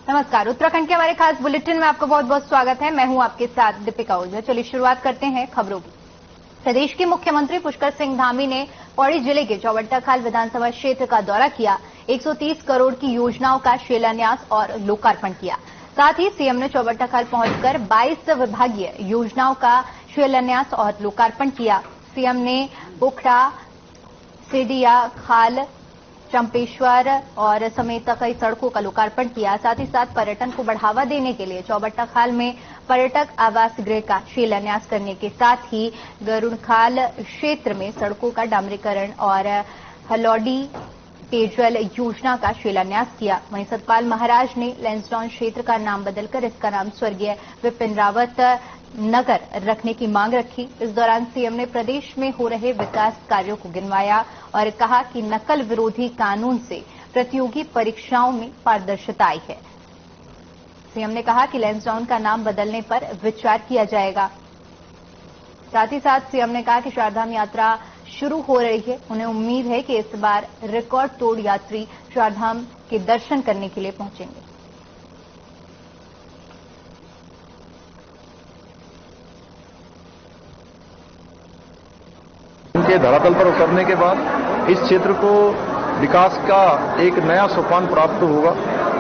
नमस्कार। उत्तराखंड के हमारे खास बुलेटिन में आपका बहुत बहुत स्वागत है। मैं हूं आपके साथ दीपिका ओझा। चलिए शुरुआत करते हैं खबरों की। प्रदेश के मुख्यमंत्री पुष्कर सिंह धामी ने पौड़ी जिले के चौबट्टाखाल विधानसभा क्षेत्र का दौरा किया। 130 करोड़ की योजनाओं का शिलान्यास और लोकार्पण किया। साथ ही सीएम ने चौबट्टाखाल पहुंचकर 22 विभागीय योजनाओं का शिलान्यास और लोकार्पण किया। सीएम ने पोखरा, सेडिया, खाल, चंपेश्वर और समेत कई सड़कों का लोकार्पण किया। साथ ही साथ पर्यटन को बढ़ावा देने के लिए चौबट्टाखाल में पर्यटक आवास गृह का शिलान्यास करने के साथ ही गरुड़खाल क्षेत्र में सड़कों का डामरीकरण और हलौडी पेयजल योजना का शिलान्यास किया। वहीं सतपाल महाराज ने लैंसडाउन क्षेत्र का नाम बदलकर इसका नाम स्वर्गीय विपिन रावत नगर रखने की मांग रखी। इस दौरान सीएम ने प्रदेश में हो रहे विकास कार्यों को गिनवाया और कहा कि नकल विरोधी कानून से प्रतियोगी परीक्षाओं में पारदर्शिता आई है। सीएम ने कहा कि लैंसडाउन का नाम बदलने पर विचार किया जाएगा। साथ ही साथ सीएम ने कहा कि चारधाम यात्रा शुरू हो रही है। उन्हें उम्मीद है कि इस बार रिकॉर्ड तोड़ यात्री चारधाम के दर्शन करने के लिए पहुंचेंगे। उनके धरातल पर उतरने के बाद इस क्षेत्र को विकास का एक नया सोपान प्राप्त होगा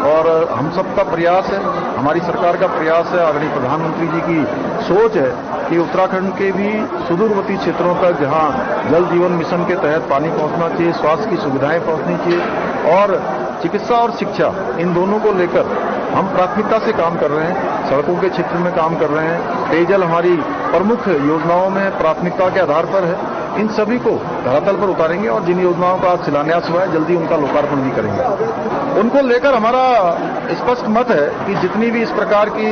और हम सबका प्रयास है, हमारी सरकार का प्रयास है, आदरणीय प्रधानमंत्री जी की सोच है कि उत्तराखंड के भी सुदूरवर्ती क्षेत्रों तक जहां जल जीवन मिशन के तहत पानी पहुंचना चाहिए, स्वास्थ्य की सुविधाएं पहुंचनी चाहिए और चिकित्सा और शिक्षा, इन दोनों को लेकर हम प्राथमिकता से काम कर रहे हैं। सड़कों के क्षेत्र में काम कर रहे हैं। पेयजल हमारी प्रमुख योजनाओं में प्राथमिकता के आधार पर है। इन सभी को धरातल पर उतारेंगे और जिन योजनाओं का शिलान्यास हुआ है जल्दी उनका लोकार्पण भी करेंगे। उनको लेकर हमारा स्पष्ट मत है कि जितनी भी इस प्रकार की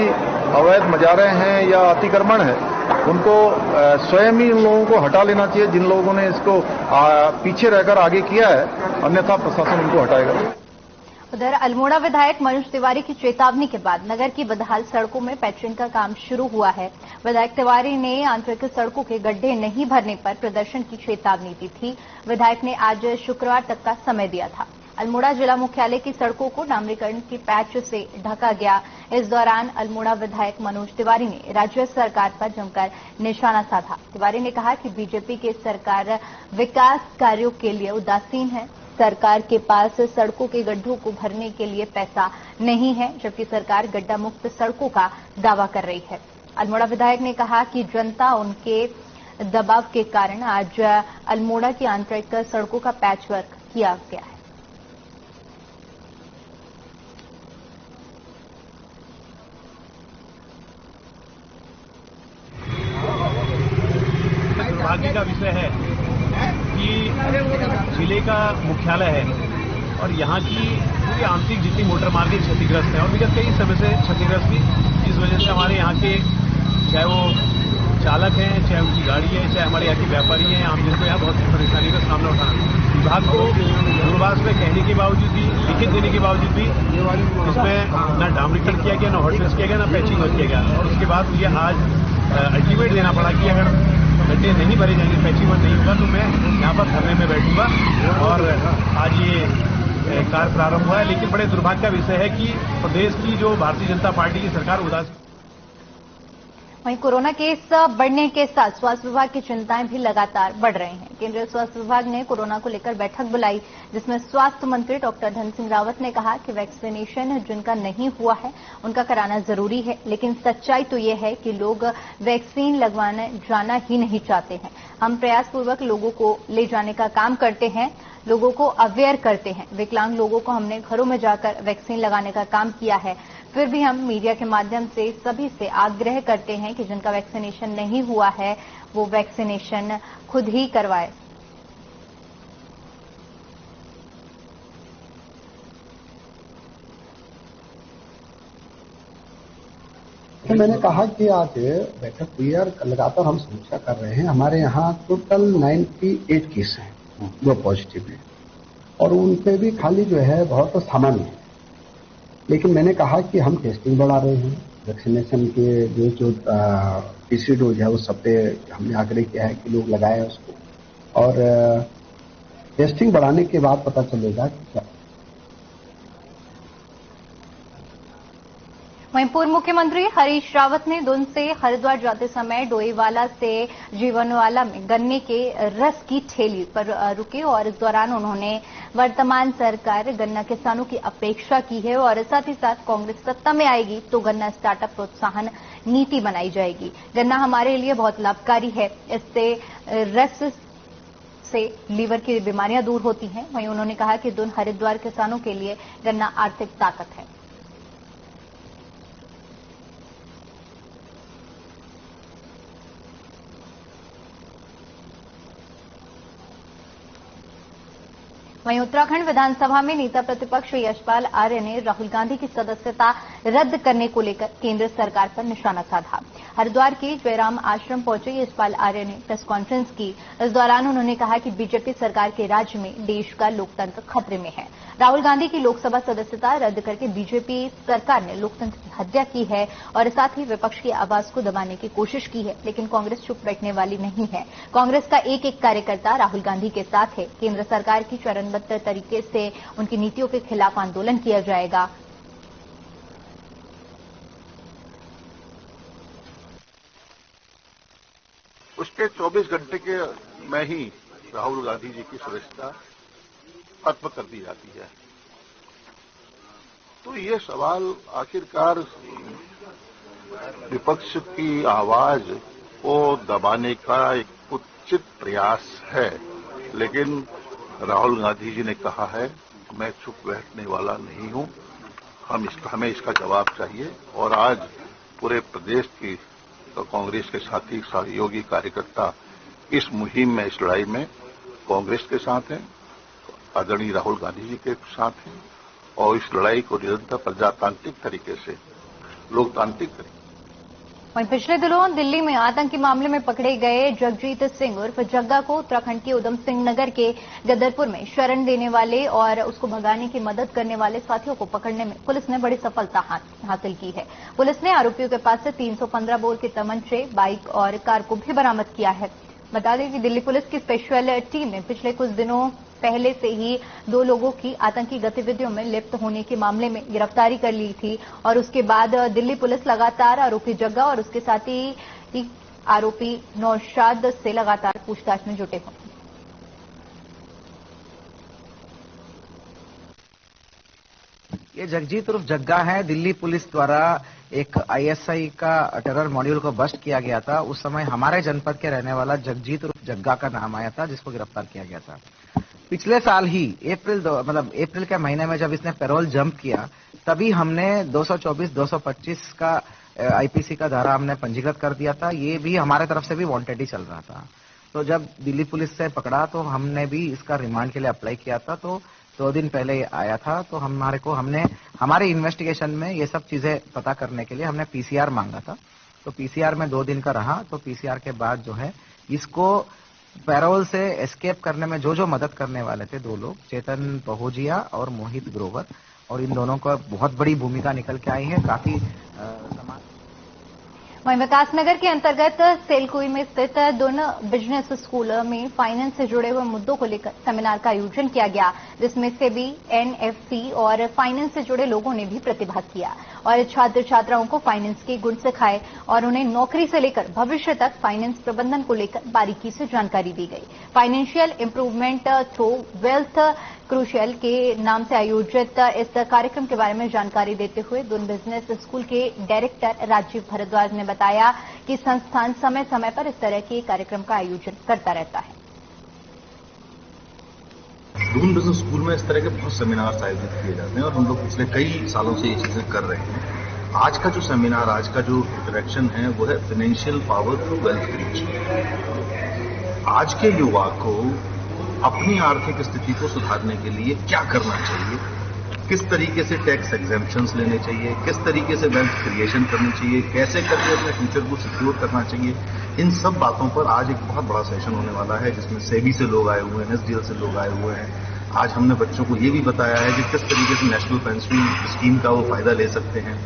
अवैध मजारें हैं या अतिक्रमण है उनको स्वयं ही उन लोगों को हटा लेना चाहिए जिन लोगों ने इसको पीछे रहकर आगे किया है, अन्यथा प्रशासन उनको हटाएगा। उधर अल्मोड़ा विधायक मनोज तिवारी की चेतावनी के बाद नगर की बदहाल सड़कों में पैचरिंग का काम शुरू हुआ है। विधायक तिवारी ने आंतरिक सड़कों के गड्ढे नहीं भरने पर प्रदर्शन की चेतावनी दी थी। विधायक ने आज शुक्रवार तक का समय दिया था। अल्मोड़ा जिला मुख्यालय की सड़कों को डामरीकरण की पैच से ढका गया। इस दौरान अल्मोड़ा विधायक मनोज तिवारी ने राज्य सरकार पर जमकर निशाना साधा। तिवारी ने कहा कि बीजेपी की सरकार विकास कार्यों के लिए उदासीन है। सरकार के पास सड़कों के गड्ढों को भरने के लिए पैसा नहीं है, जबकि सरकार गड्ढा मुक्त सड़कों का दावा कर रही है। अल्मोड़ा विधायक ने कहा कि जनता उनके दबाव के कारण आज अल्मोड़ा की आंतरिक सड़कों का पैचवर्क किया गया है। दुर्भाग्य का विषय है कि जिले का मुख्यालय है और यहाँ की पूरी आंतरिक जितनी मोटर मार्ग क्षतिग्रस्त है और विगत कई समय से क्षतिग्रस्त थी। इस वजह से हमारे यहाँ के चाहे वो चालक हैं, चाहे उनकी गाड़ी है, चाहे हमारे यहाँ के व्यापारी हैं, आम जन को यहाँ बहुत परेशानी का सामना उठाना। विभाग को दूरभाष में कहने के बावजूद भी, लिखित देने के बावजूद भी इसमें न डामरीकरण किया गया, न हॉटलिस्ट किया गया, न पैचिंग किया गया और उसके बाद मुझे आज अल्टीमेट देना पड़ा कि अगर गड्ढे नहीं भरे जाएंगे, पैचिंग नहीं होगा तो मैं यहाँ पर धरने में बैठूंगा और आज ये कार्य प्रारंभ हुआ है। लेकिन बड़े दुर्भाग्य का विषय है कि प्रदेश की जो भारतीय जनता पार्टी की सरकार उदासीन। वहीं कोरोना केस बढ़ने के साथ स्वास्थ्य विभाग की चिंताएं भी लगातार बढ़ रही हैं। केंद्रीय स्वास्थ्य विभाग ने कोरोना को लेकर बैठक बुलाई, जिसमें स्वास्थ्य मंत्री डॉक्टर धन सिंह रावत ने कहा कि वैक्सीनेशन जिनका नहीं हुआ है उनका कराना जरूरी है, लेकिन सच्चाई तो ये है कि लोग वैक्सीन लगवाने जाना ही नहीं चाहते हैं। हम प्रयासपूर्वक लोगों को ले जाने का काम करते हैं, लोगों को अवेयर करते हैं। विकलांग लोगों को हमने घरों में जाकर वैक्सीन लगाने का काम किया है। फिर भी हम मीडिया के माध्यम से सभी से आग्रह करते हैं कि जिनका वैक्सीनेशन नहीं हुआ है वो वैक्सीनेशन खुद ही करवाए। तो मैंने कहा कि आज बैठक हुई है और लगातार हम समीक्षा कर रहे हैं। हमारे यहाँ टोटल 98 केस हैं जो पॉजिटिव हैं और उन पे भी खाली जो है बहुत सामान्य है। लेकिन मैंने कहा कि हम टेस्टिंग बढ़ा रहे हैं, वैक्सीनेशन के जो तीसरी डोज है उस सब पे हमने आग्रह किया है कि लोग लगाएं उसको और टेस्टिंग बढ़ाने के बाद पता चलेगा कि वहीं पूर्व मुख्यमंत्री हरीश रावत ने दून से हरिद्वार जाते समय डोईवाला से जीवनवाला में गन्ने के रस की ठेली पर रुके और इस दौरान उन्होंने वर्तमान सरकार गन्ना किसानों की अपेक्षा की है और साथ ही साथ कांग्रेस सत्ता में आएगी तो गन्ना स्टार्टअप प्रोत्साहन नीति बनाई जाएगी। गन्ना हमारे लिए बहुत लाभकारी है, इससे रस से लीवर की बीमारियां दूर होती हैं। वहीं उन्होंने कहा कि दून हरिद्वार किसानों के लिए गन्ना आर्थिक ताकत है। वहीं उत्तराखंड विधानसभा में नेता प्रतिपक्ष यशपाल आर्य ने राहुल गांधी की सदस्यता रद्द करने को लेकर केंद्र सरकार पर निशाना साधा। हरिद्वार के जयराम आश्रम पहुंचे यशपाल आर्य ने प्रेस कॉन्फ्रेंस की। इस दौरान उन्होंने कहा कि बीजेपी सरकार के राज में देश का लोकतंत्र खतरे में है। राहुल गांधी की लोकसभा सदस्यता रद्द करके बीजेपी सरकार ने लोकतंत्र की हत्या की है और साथ ही विपक्ष की आवाज को दबाने की कोशिश की है, लेकिन कांग्रेस चुप बैठने वाली नहीं है। कांग्रेस का एक एक कार्यकर्ता राहुल गांधी के साथ है। केंद्र सरकार की चरणबद्ध तरीके से उनकी नीतियों के खिलाफ आंदोलन किया जाएगा। उसके 24 घंटे के में ही राहुल गांधी जी की सदस्यता खत्म कर दी जाती है। तो ये सवाल आखिरकार विपक्ष की आवाज को दबाने का एक उचित प्रयास है, लेकिन राहुल गांधी जी ने कहा है मैं चुप बैठने वाला नहीं हूं, हमें इसका जवाब चाहिए। और आज पूरे प्रदेश की कांग्रेस के साथी सहयोगी कार्यकर्ता इस मुहिम में, इस लड़ाई में कांग्रेस के साथ हैं, आदरणीय राहुल गांधी जी के साथ हैं और इस लड़ाई को निरंतर प्रजातांत्रिक तरीके से, लोकतांत्रिक तरीके। वहीं पिछले दिनों दिल्ली में आतंकी मामले में पकड़े गए जगजीत सिंह उर्फ जग्गा को उत्तराखंड के उधम सिंह नगर के गदरपुर में शरण देने वाले और उसको भगाने की मदद करने वाले साथियों को पकड़ने में पुलिस ने बड़ी सफलता हासिल की है। पुलिस ने आरोपियों के पास से 315 बोर के तमंचे, बाइक और कार को भी बरामद किया है। बता दें कि दिल्ली पुलिस की स्पेशल टीम ने पिछले कुछ दिनों पहले से ही 2 लोगों की आतंकी गतिविधियों में लिप्त होने के मामले में गिरफ्तारी कर ली थी और उसके बाद दिल्ली पुलिस लगातार आरोपी जग्गा और उसके साथ ही आरोपी नौशाद से लगातार पूछताछ में जुटे हैं। ये जगजीत उर्फ जग्गा है। दिल्ली पुलिस द्वारा एक आईएसआई का टेरर मॉड्यूल को बस्ट किया गया था। उस समय हमारे जनपद के रहने वाला जगजीत उर्फ जग्गा का नाम आया था, जिसको गिरफ्तार किया गया था। पिछले साल ही अप्रैल के महीने में जब इसने पैरोल जंप किया, तभी हमने 224, 225 का आईपीसी का धारा हमने पंजीकृत कर दिया था। ये भी हमारे तरफ से भी वांटेड ही चल रहा था। तो जब दिल्ली पुलिस से पकड़ा तो हमने भी इसका रिमांड के लिए अप्लाई किया था। तो 2 दिन पहले आया था। तो हमने हमारे इन्वेस्टिगेशन में ये सब चीजें पता करने के लिए हमने पीसीआर मांगा था। तो पीसीआर में 2 दिन का रहा। तो पीसीआर के बाद जो है इसको पैरोल से एस्केप करने में जो मदद करने वाले थे 2 लोग, चेतन पहुजिया और मोहित ग्रोवर, और इन दोनों का बहुत बड़ी भूमिका निकल के आई है। काफी वहीं विकासनगर के अंतर्गत सेलकुई में स्थित दोनों बिजनेस स्कूल में फाइनेंस से जुड़े हुए मुद्दों को लेकर सेमिनार का आयोजन किया गया, जिसमें से भी एनएफसी और फाइनेंस से जुड़े लोगों ने भी प्रतिभाग किया और छात्र छात्राओं को फाइनेंस के गुण सिखाए और उन्हें नौकरी से लेकर भविष्य तक फाइनेंस प्रबंधन को लेकर बारीकी से जानकारी दी गई। Financial improvement through wealth crucial के नाम से आयोजित इस कार्यक्रम के बारे में जानकारी देते हुए दून बिजनेस स्कूल के डायरेक्टर राजीव भारद्वाज ने बताया कि संस्थान समय समय पर इस तरह के कार्यक्रम का आयोजन करता रहता है। दून बिजनेस स्कूल में इस तरह के बहुत सेमिनार्स आयोजित किए जाते हैं और हम लोग पिछले कई सालों से ये चीजें कर रहे हैं। आज का जो सेमिनार, आज का जो डायरेक्शन है वो है financial power through wealth creation. आज के युवा को अपनी आर्थिक स्थिति को सुधारने के लिए क्या करना चाहिए, किस तरीके से टैक्स एग्जेम्पशंस लेने चाहिए, किस तरीके से वेल्थ क्रिएशन करनी चाहिए, कैसे करके अपने फ्यूचर को सिक्योर करना चाहिए, इन सब बातों पर आज एक बहुत बड़ा सेशन होने वाला है, जिसमें सेबी से लोग आए हुए हैं, एसडीएल से लोग आए हुए हैं। आज हमने बच्चों को ये भी बताया है कि किस तरीके से नेशनल पेंशन स्कीम का वो फायदा ले सकते हैं।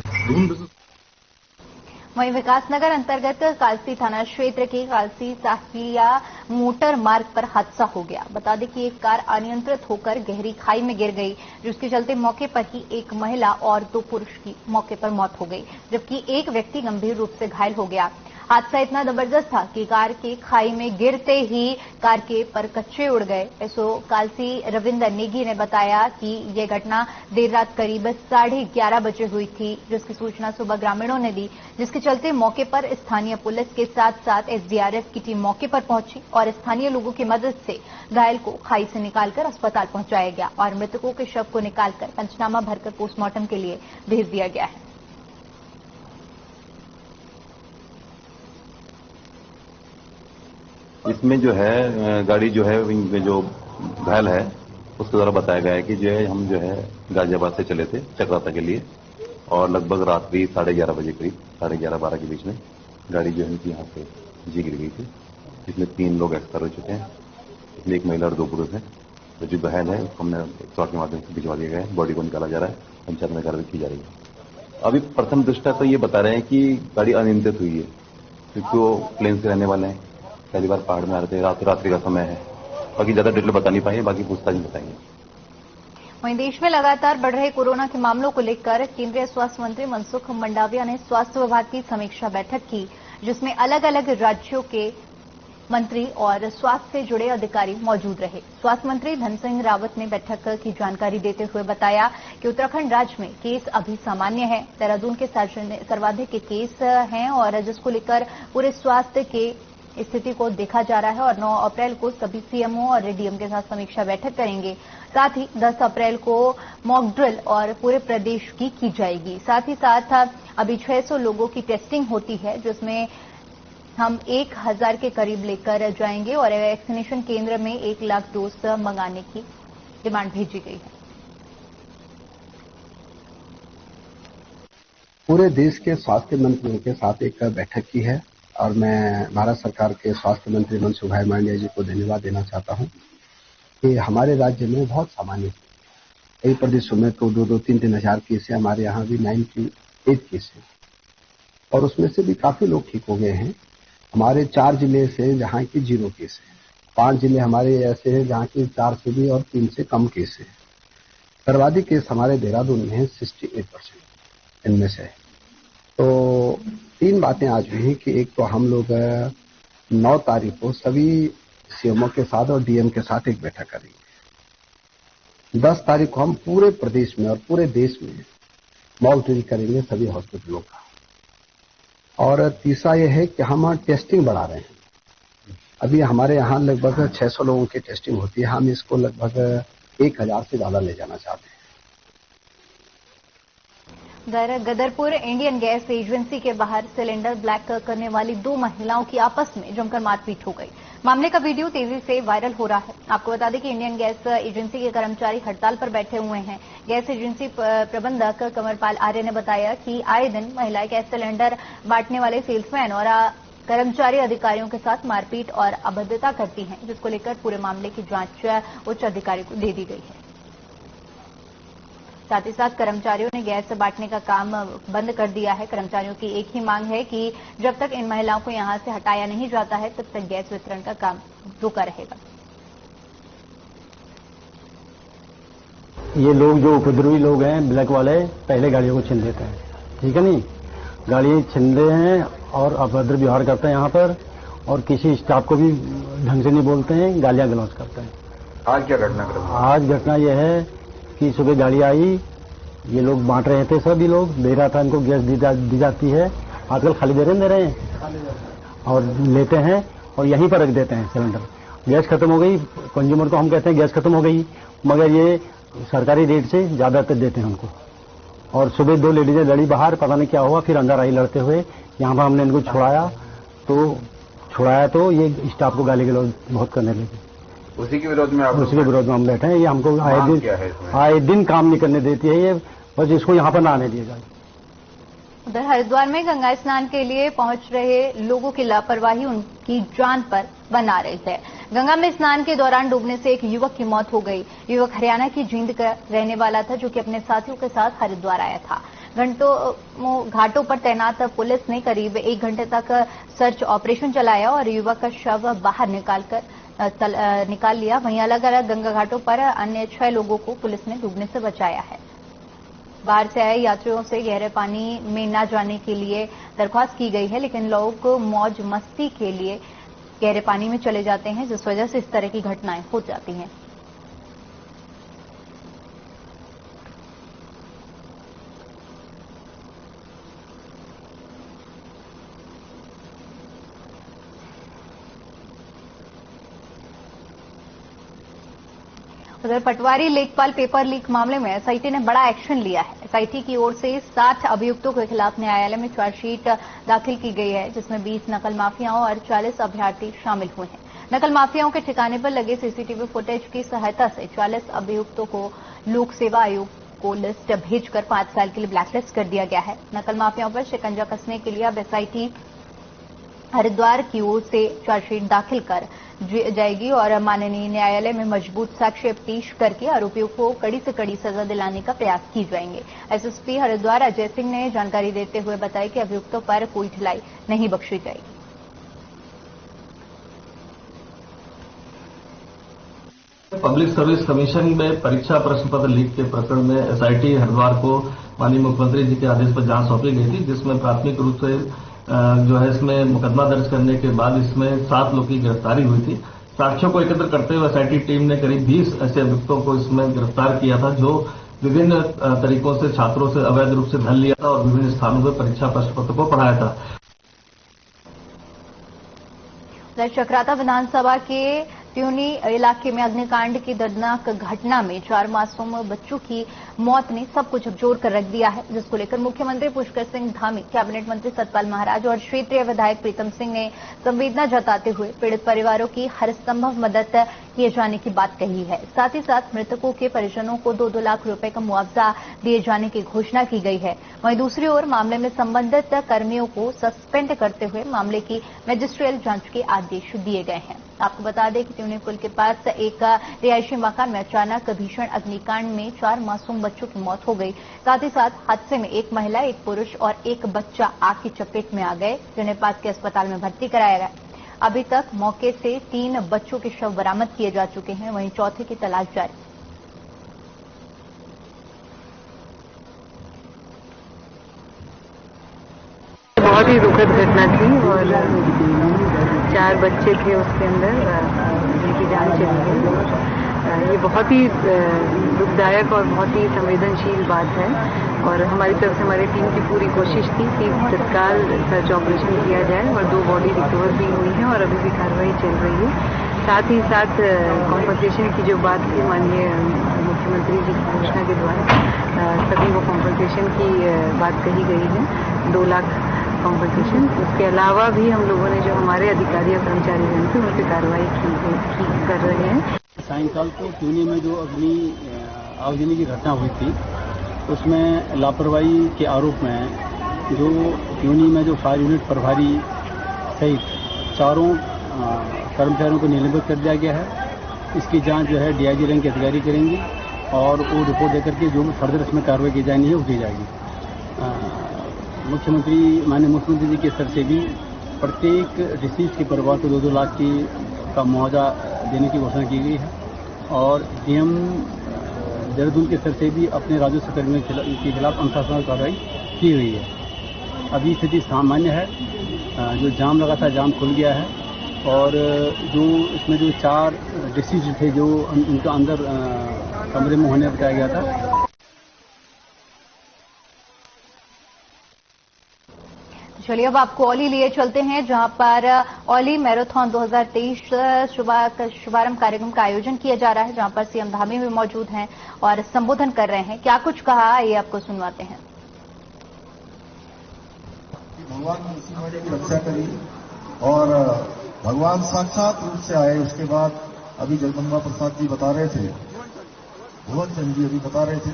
वहीं विकासनगर अंतर्गत कालसी थाना क्षेत्र के कालसी साहिया मोटर मार्ग पर हादसा हो गया। बता दें कि एक कार अनियंत्रित होकर गहरी खाई में गिर गई, जिसके चलते मौके पर ही एक महिला और 2 पुरुष की मौके पर मौत हो गई, जबकि एक व्यक्ति गंभीर रूप से घायल हो गया। हादसा इतना जबरदस्त था कि कार के खाई में गिरते ही कार के परकच्चे उड़ गए। एसओ कालसी रविंदर नेगी ने बताया कि यह घटना देर रात करीब 11:30 बजे हुई थी, जिसकी सूचना सुबह ग्रामीणों ने दी, जिसके चलते मौके पर स्थानीय पुलिस के साथ साथ एसडीआरएफ की टीम मौके पर पहुंची और स्थानीय लोगों की मदद से घायल को खाई से निकालकर अस्पताल पहुंचाया गया और मृतकों के शव को निकालकर पंचनामा भरकर पोस्टमार्टम के लिए भेज दिया गया है। इसमें जो है गाड़ी जो है जो घायल है उसके द्वारा बताया गया है कि जो है हम जो है गाजियाबाद से चले थे चक्राता के लिए और लगभग रात्रि 11:30 बजे करीब 11:30-12 के बीच में गाड़ी जो है कि यहाँ से जी गिर गई थी, जिसमें 3 लोग एक्सपायर हो चुके हैं। इसमें एक महिला और 2 पुरुष हैं। तो जो घायल है उसको हमने शॉट के माध्यम से भिजवा दिया गया है, बॉडी को निकाला जा रहा है, पंचायत में कार्रवाई की जा रही है। अभी प्रथम दृष्टया तो ये बता रहे हैं कि गाड़ी अनियंत्रित हुई है, क्योंकि वो प्लेन से रहने वाले हैं, पहली बार पहाड़ में आ रहे थे, रात्रि का समय है। बाकी ज्यादा डिटेल बता नहीं पाएंगे, बाकी पूछताछ में बताएंगे। वहीं देश में लगातार बढ़ रहे कोरोना के मामलों को लेकर केंद्रीय स्वास्थ्य मंत्री मनसुख मंडाविया ने स्वास्थ्य विभाग की समीक्षा बैठक की, जिसमें अलग अलग राज्यों के मंत्री और स्वास्थ्य से जुड़े अधिकारी मौजूद रहे। स्वास्थ्य मंत्री धन सिंह रावत ने बैठक की जानकारी देते हुए बताया कि उत्तराखंड राज्य में केस अभी सामान्य है, देहरादून के सर्वाधिक केस हैं और जिसको लेकर पूरे स्वास्थ्य के स्थिति को देखा जा रहा है और 9 अप्रैल को सभी सीएमओ और डीएम के साथ समीक्षा बैठक करेंगे। साथ ही 10 अप्रैल को मॉक ड्रिल और पूरे प्रदेश की जाएगी। साथ ही साथ अभी 600 लोगों की टेस्टिंग होती है, जिसमें हम 1000 के करीब लेकर जाएंगे और वैक्सीनेशन केंद्र में 1 लाख डोज मंगाने की डिमांड भेजी गई है। पूरे देश के स्वास्थ्य मंत्रियों के साथ एक बैठक की है और मैं भारत सरकार के स्वास्थ्य मंत्री मनसुख भाई मांडविया जी को धन्यवाद देना चाहता हूं कि हमारे राज्य में बहुत सामान्य, कई प्रदेशों में तो 2-2, 3-3 हजार केस है, हमारे यहाँ भी 98 केस है और उसमें से भी काफी लोग ठीक हो गए हैं। हमारे 4 जिले से जहाँ की 0 केस है, 5 जिले हमारे ऐसे हैं जहाँ की 4 से भी और 3 से कम केस है। सर्वाधिक केस हमारे देहरादून में है, 68% इनमें से। तो 3 बातें आज हुई हैं कि एक तो हम लोग 9 तारीख को सभी सीएमओ के साथ और डीएम के साथ एक बैठक करेंगे। 10 तारीख को हम पूरे प्रदेश में और पूरे देश में मॉक ड्रिल करेंगे सभी हॉस्पिटलों का। और तीसरा यह है कि हम टेस्टिंग बढ़ा रहे हैं। अभी हमारे यहाँ लगभग 600 लोगों की टेस्टिंग होती है, हम इसको लगभग 1000 से ज्यादा ले जाना चाहते हैं। गदरपुर इंडियन गैस एजेंसी के बाहर सिलेंडर ब्लैक करने वाली 2 महिलाओं की आपस में जमकर मारपीट हो गई। मामले का वीडियो तेजी से वायरल हो रहा है। आपको बता दें कि इंडियन गैस एजेंसी के कर्मचारी हड़ताल पर बैठे हुए हैं। गैस एजेंसी प्रबंधक कमरपाल आर्य ने बताया कि आए दिन महिलाएं गैस सिलेंडर बांटने वाले सेल्समैन और कर्मचारी अधिकारियों के साथ मारपीट और अभद्रता करती हैं, जिसको लेकर पूरे मामले की जांच उच्च अधिकारी को दे दी गई है। साथ ही साथ कर्मचारियों ने गैस बांटने का काम बंद कर दिया है। कर्मचारियों की एक ही मांग है कि जब तक इन महिलाओं को यहां से हटाया नहीं जाता है तब तक गैस वितरण का काम रुका रहेगा। ये लोग जो उपद्रवी लोग हैं ब्लैक वाले, पहले गाड़ियों को छीन देते हैं, ठीक है नहीं, गाड़ी छीन रहे हैं और अभद्र व्यवहार करते हैं यहाँ पर और किसी स्टाफ को भी ढंग से नहीं बोलते हैं, गालियां गलौज करते हैं। आज क्या घटना? आज घटना यह है कि सुबह गाड़ी आई, ये लोग बांट रहे थे, सभी लोग दे रहा था, इनको गैस दी जाती है। आजकल खाली दे रहे हैं और लेते हैं और यहीं पर रख देते हैं सिलेंडर। गैस खत्म हो गई, कंज्यूमर को हम कहते हैं गैस खत्म हो गई, मगर ये सरकारी रेट से ज्यादातर देते हैं हमको। और सुबह 2 लेडीजें लड़ी बाहर, पता नहीं क्या हुआ, फिर अंदर आई लड़ते हुए। यहाँ पर हमने इनको छुड़ाया तो ये स्टाफ को गाली गलौज बहुत करने लगे। उसी के विरोध में हम बैठे हैं। ये हमको आए दिन काम नहीं करने देती है ये, बस इसको यहाँ पर ना आने दिया जाए। उधर हरिद्वार में गंगा स्नान के लिए पहुंच रहे लोगों की लापरवाही उनकी जान पर बना रही है। गंगा में स्नान के दौरान डूबने से एक युवक की मौत हो गई। युवक हरियाणा की जींद का रहने वाला था, जो कि अपने साथियों के साथ हरिद्वार आया था। घाटों पर तैनात पुलिस ने करीब 1 घंटे तक सर्च ऑपरेशन चलाया और युवक का शव बाहर निकाल लिया। वहीं अलग अलग गंगा घाटों पर अन्य 6 लोगों को पुलिस ने डूबने से बचाया है। बाहर से आए यात्रियों से गहरे पानी में न जाने के लिए दरख्वास्त की गई है, लेकिन लोग मौज मस्ती के लिए गहरे पानी में चले जाते हैं, जिस वजह से इस तरह की घटनाएं हो जाती हैं। उधर पटवारी लेखपाल पेपर लीक मामले में एसआईटी ने बड़ा एक्शन लिया है। एसआईटी की ओर से 60 अभियुक्तों के खिलाफ न्यायालय में चार्जशीट दाखिल की गई है, जिसमें 20 नकल माफियाओं और 40 अभ्यर्थी शामिल हुए हैं। नकल माफियाओं के ठिकाने पर लगे सीसीटीवी फुटेज की सहायता से 40 अभियुक्तों को लोक सेवा आयोग को लिस्ट भेजकर 5 साल के लिए ब्लैकलिस्ट कर दिया गया है। नकल माफियाओं पर शिकंजा कसने के लिए अब एसआईटी हरिद्वार की ओर से चार्जशीट दाखिल कर जाएगी और माननीय न्यायालय में मजबूत साक्ष्य पेश करके आरोपियों को कड़ी से कड़ी सजा दिलाने का प्रयास की जाएंगे। एसएसपी हरिद्वार अजय सिंह ने जानकारी देते हुए बताया कि अभियुक्तों पर कोई ढिलाई नहीं बख्शी जाएगी। पब्लिक सर्विस कमीशन में परीक्षा प्रश्न पत्र लीक के प्रकरण में एसआईटी हरिद्वार को माननीय मुख्यमंत्री जी के आदेश पर जांच सौंपी गई थी, जिसमें प्राथमिक रूप से जो है इसमें मुकदमा दर्ज करने के बाद इसमें 7 लोगों की गिरफ्तारी हुई थी। साक्ष्यों को एकत्र करते हुए एसआईटी टीम ने करीब 20 ऐसे अभियुक्तों को इसमें गिरफ्तार किया था, जो विभिन्न तरीकों से छात्रों से अवैध रूप से धन लिया था और विभिन्न स्थानों पर परीक्षा प्रश्न पत्र को पढ़ाया था। चक्राता विधानसभा के त्यूनी इलाके में अग्निकांड की दर्दनाक घटना में 4 मासूम बच्चों की मौत ने सब कुछ झकझोर कर रख दिया है, जिसको लेकर मुख्यमंत्री पुष्कर सिंह धामी, कैबिनेट मंत्री सतपाल महाराज और क्षेत्रीय विधायक प्रीतम सिंह ने संवेदना जताते हुए पीड़ित परिवारों की हर संभव मदद किए जाने की बात कही है। साथ ही साथ मृतकों के परिजनों को 2-2 लाख रुपए का मुआवजा दिए जाने की घोषणा की गई है। वहीं दूसरी ओर मामले में संबंधित कर्मियों को सस्पेंड करते हुए मामले की मैजिस्ट्रियल जांच के आदेश दिए गए हैं। आपको बता दें कि त्यूनी पुल के पास एक रिहायशी मकान में अचानक भीषण अग्निकांड में 4 मासूम बच्चों की मौत हो गई। साथ ही साथ हादसे में एक महिला, एक पुरुष और एक बच्चा आग की चपेट में आ गए, जिन्हें पास के अस्पताल में भर्ती कराया गया। अभी तक मौके से 3 बच्चों के शव बरामद किए जा चुके हैं, वहीं चौथे की तलाश जारी। बहुत ही दुखद घटना थी और 4 बच्चे थे उसके अंदर, जिनकी जान चली गई। ये बहुत ही दुखदायक और बहुत ही संवेदनशील बात है और हमारी तरफ से हमारी टीम की पूरी कोशिश थी कि तत्काल सर्च ऑपरेशन किया जाए और 2 बॉडी रिकवर भी हुई है और अभी भी कार्रवाई चल रही है। साथ ही साथ कॉम्पनसेशन की जो बात थी माननीय मुख्यमंत्री जी की घोषणा के द्वारा सभी को कॉम्पनसेशन की बात कही गई है, 2 लाख कॉम्पनसेशन। उसके अलावा भी हम लोगों ने जो हमारे अधिकारी और कर्मचारी हैं उन पर कार्रवाई की कर रहे हैं। सायंकाल को त्यूनी में जो आगजनी की घटना हुई थी, उसमें लापरवाही के आरोप में जो त्यूनी में जो फायर यूनिट प्रभारी सहित 4 कर्मचारियों को निलंबित कर दिया गया है। इसकी जांच जो है डीआईजी रैंक के अधिकारी करेंगे और वो रिपोर्ट देकर के जो भी फर्दर इसमें कार्रवाई की जानी है वो की जाएगी। माननीय मुख्यमंत्री जी के स्तर से भी प्रत्येक डिसीज के परिवार को 2-2 लाख का मुआवजा देने की घोषणा की गई है और डीएम देहरादून के स्तर से भी अपने राजस्व कर्मियों के खिलाफ अनुशासनात्मक कार्रवाई की गई है। अभी स्थिति सामान्य है, जो जाम लगा था जाम खुल गया है और जो इसमें जो 4 डिसीज थे जो उनका अंदर कमरे में होने बताया गया था। चलिए अब आपको औली लिए चलते हैं, जहां पर औली मैराथन 2023 शुभारंभ कार्यक्रम का आयोजन किया जा रहा है, जहां पर सीएम धामी भी मौजूद हैं और संबोधन कर रहे हैं। क्या कुछ कहा ये आपको सुनवाते हैं। भगवान ने इसी वाले की रक्षा करी और भगवान साक्षात रूप से आए। उसके बाद अभी जगदम्बा प्रसाद जी बता रहे थे, भुवन चंद जी अभी बता रहे थे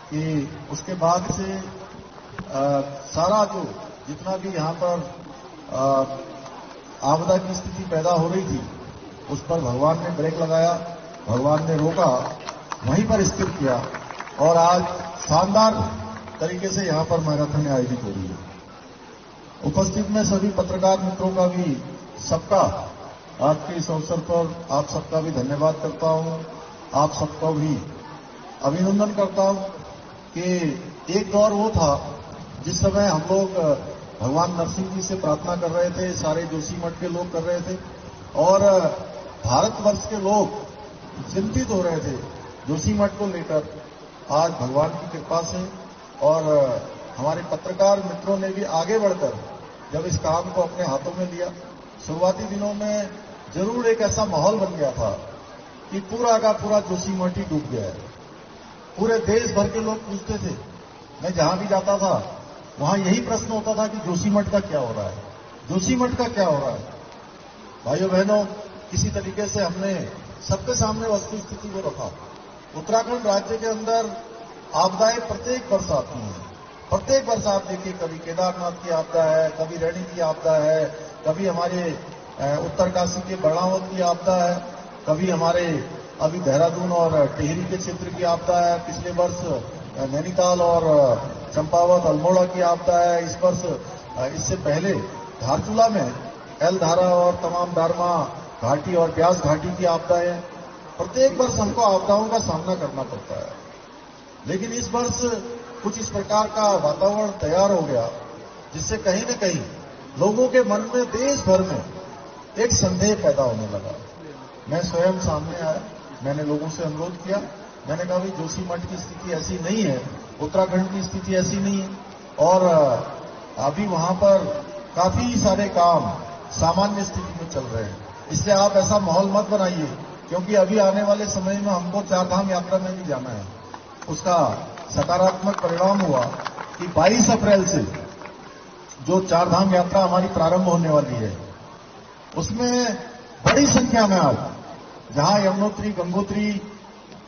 कि उसके बाद से सारा जो जितना भी यहाँ पर आपदा की स्थिति पैदा हो रही थी उस पर भगवान ने ब्रेक लगाया, भगवान ने रोका, वहीं पर स्थिर किया और आज शानदार तरीके से यहाँ पर मैराथन आयोजित हो रही है। उपस्थित में सभी पत्रकार मित्रों का भी सबका आज के इस अवसर पर आप सबका भी धन्यवाद करता हूं। आप सबका भी अभिनंदन करता हूं कि एक दौर वो था जिस समय हम लोग भगवान नरसिंह जी से प्रार्थना कर रहे थे, सारे जोशीमठ के लोग कर रहे थे और भारतवर्ष के लोग चिंतित हो रहे थे जोशीमठ को लेकर। आज भगवान की कृपा से और हमारे पत्रकार मित्रों ने भी आगे बढ़कर जब इस काम को अपने हाथों में लिया, शुरुआती दिनों में जरूर एक ऐसा माहौल बन गया था कि पूरा का पूरा जोशीमठ ही डूब गया है। पूरे देश भर के लोग पूछते थे, मैं जहां भी जाता था वहां यही प्रश्न होता था कि जोशीमठ का क्या हो रहा है, जोशीमठ का क्या हो रहा है। भाइयों बहनों, किसी तरीके से हमने सबके सामने वस्तु स्थिति को रखा। उत्तराखंड राज्य के अंदर आपदाएं प्रत्येक वर्ष आती हैं। प्रत्येक वर्ष आप देखिए, कभी केदारनाथ की आपदा है, कभी रैणी की आपदा है, कभी हमारे उत्तरकाशी के बर्णावत की आपदा है, कभी हमारे अभी देहरादून और टिहरी के क्षेत्र की आपदा है, पिछले वर्ष नैनीताल और चंपावत अल्मोड़ा की आपदा है, इस वर्ष इससे पहले धारचूला में एलधारा और तमाम दारमा घाटी और ब्यास घाटी की आपदाएं। प्रत्येक वर्ष हमको आपदाओं का सामना करना पड़ता है, लेकिन इस वर्ष कुछ इस प्रकार का वातावरण तैयार हो गया जिससे कहीं न कहीं लोगों के मन में देश भर में एक संदेह पैदा होने लगा। मैं स्वयं सामने आया, मैंने लोगों से अनुरोध किया, मैंने कहा भाई जोशीमठ की स्थिति ऐसी नहीं है, उत्तराखंड की स्थिति ऐसी नहीं है और अभी वहां पर काफी सारे काम सामान्य स्थिति में चल रहे हैं, इसलिए आप ऐसा माहौल मत बनाइए, क्योंकि अभी आने वाले समय में हमको चारधाम यात्रा में भी जाना है। उसका सकारात्मक परिणाम हुआ कि 22 अप्रैल से जो चारधाम यात्रा हमारी प्रारंभ होने वाली है, उसमें बड़ी संख्या में आप जहां यमुनोत्री, गंगोत्री,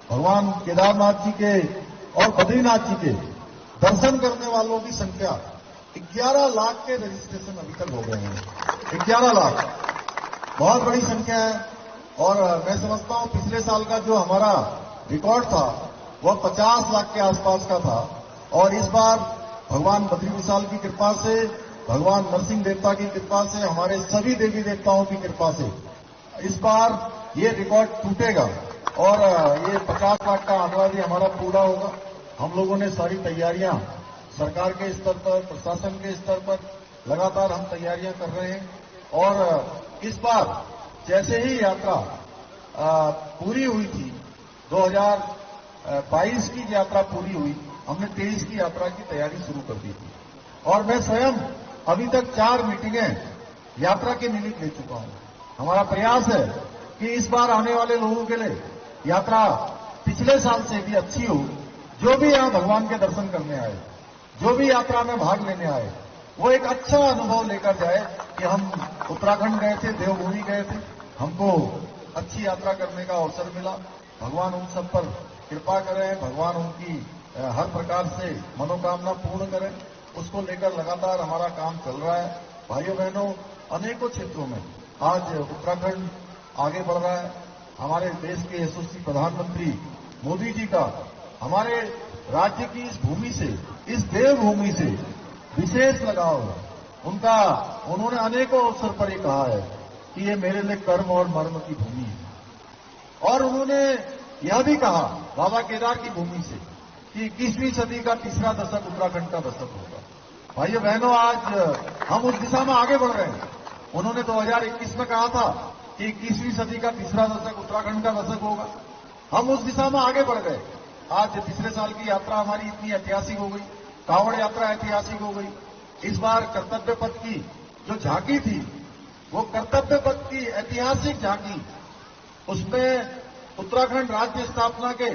भगवान केदारनाथ जी के और बद्रीनाथ जी के दर्शन करने वालों की संख्या 11 लाख के रजिस्ट्रेशन अभी तक हो गए हैं। 11 लाख बहुत बड़ी संख्या है और मैं समझता हूं पिछले साल का जो हमारा रिकॉर्ड था वह 50 लाख के आसपास का था और इस बार भगवान बद्री विशाल की कृपा से, भगवान नरसिंह देवता की कृपा से, हमारे सभी देवी देवताओं की कृपा से इस बार ये रिकॉर्ड टूटेगा और ये 50 लाख का आंकड़ा भी हमारा पूरा होगा। हम लोगों ने सारी तैयारियां सरकार के स्तर पर, प्रशासन के स्तर पर लगातार हम तैयारियां कर रहे हैं और इस बार जैसे ही यात्रा पूरी हुई थी, 2022 की यात्रा पूरी हुई, हमने 23 की यात्रा की तैयारी शुरू कर दी थी और मैं स्वयं अभी तक 4 मीटिंगें यात्रा के निमित्त ले चुका हूं। हमारा प्रयास है कि इस बार आने वाले लोगों के लिए यात्रा पिछले साल से भी अच्छी हो। जो भी यहां भगवान के दर्शन करने आए, जो भी यात्रा में भाग लेने आए, वो एक अच्छा अनुभव लेकर जाए कि हम उत्तराखंड गए थे, देवभूमि गए थे, हमको अच्छी यात्रा करने का अवसर मिला। भगवान उन सब पर कृपा करें, भगवान उनकी हर प्रकार से मनोकामना पूर्ण करें, उसको लेकर लगातार हमारा काम चल रहा है। भाइयों बहनों, अनेकों क्षेत्रों में आज उत्तराखंड आगे बढ़ रहा है। हमारे देश के यशस्वी प्रधानमंत्री मोदी जी का हमारे राज्य की इस भूमि से, इस देवभूमि से विशेष लगाव है। उन्होंने अनेकों अवसर पर ये कहा है कि ये मेरे लिए कर्म और मर्म की भूमि है और उन्होंने यह भी कहा बाबा केदार की भूमि से कि 21वीं सदी का तीसरा दशक उत्तराखंड का दशक होगा। भाइयों बहनों, आज हम उस दिशा में आगे बढ़ रहे हैं। उन्होंने 2021 में कहा था कि 21वीं सदी का तीसरा दशक उत्तराखंड का दशक होगा। हम उस दिशा में आगे बढ़ गए। आज पिछले साल की यात्रा हमारी इतनी ऐतिहासिक हो गई, कांवड़ यात्रा ऐतिहासिक हो गई। इस बार कर्तव्य पथ की जो झांकी थी, वो कर्तव्य पथ की ऐतिहासिक झांकी, उसमें उत्तराखंड राज्य स्थापना के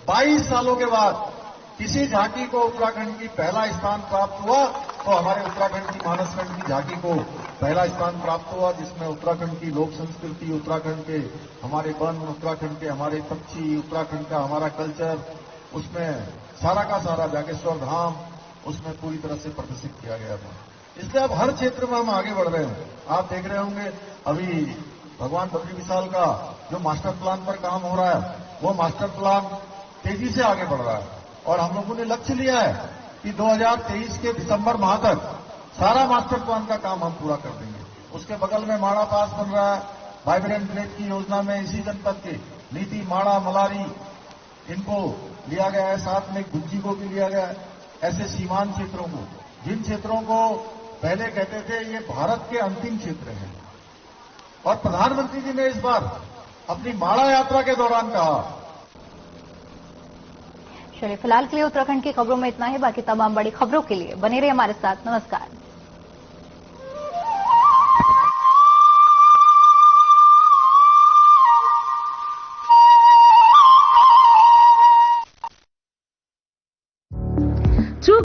22 सालों के बाद किसी झांकी को उत्तराखंड की पहला स्थान प्राप्त हुआ तो हमारे उत्तराखंड की मानसखंड की झांकी को पहला स्थान प्राप्त हुआ, जिसमें उत्तराखंड की लोक संस्कृति, उत्तराखंड के हमारे वन, उत्तराखंड के हमारे पक्षी, उत्तराखंड का हमारा कल्चर, उसमें सारा का सारा जागेश्वर धाम उसमें पूरी तरह से प्रदर्शित किया गया था। इसलिए अब हर क्षेत्र में हम आगे बढ़ रहे हैं। आप देख रहे होंगे अभी भगवान बद्री विशाल का जो मास्टर प्लान पर काम हो रहा है, वो मास्टर प्लान तेजी से आगे बढ़ रहा है और हम लोगों ने लक्ष्य लिया है कि 2023 के दिसंबर माह तक सारा मास्टर प्लान का काम हम पूरा कर देंगे। उसके बगल में माड़ा पास बन रहा है, वाइब्रेंट विलेज की योजना में इसी जनपद के नीति, माड़ा, मलारी इनको लिया गया है, साथ में गुज्जी को भी लिया गया है। ऐसे सीमांत क्षेत्रों को, जिन क्षेत्रों को पहले कहते थे ये भारत के अंतिम क्षेत्र हैं, और प्रधानमंत्री जी ने इस बार अपनी माड़ा यात्रा के दौरान कहा। चलिए फिलहाल के लिए उत्तराखंड की खबरों में इतना ही। बाकी तमाम बड़ी खबरों के लिए बने रहिए हमारे साथ। नमस्कार।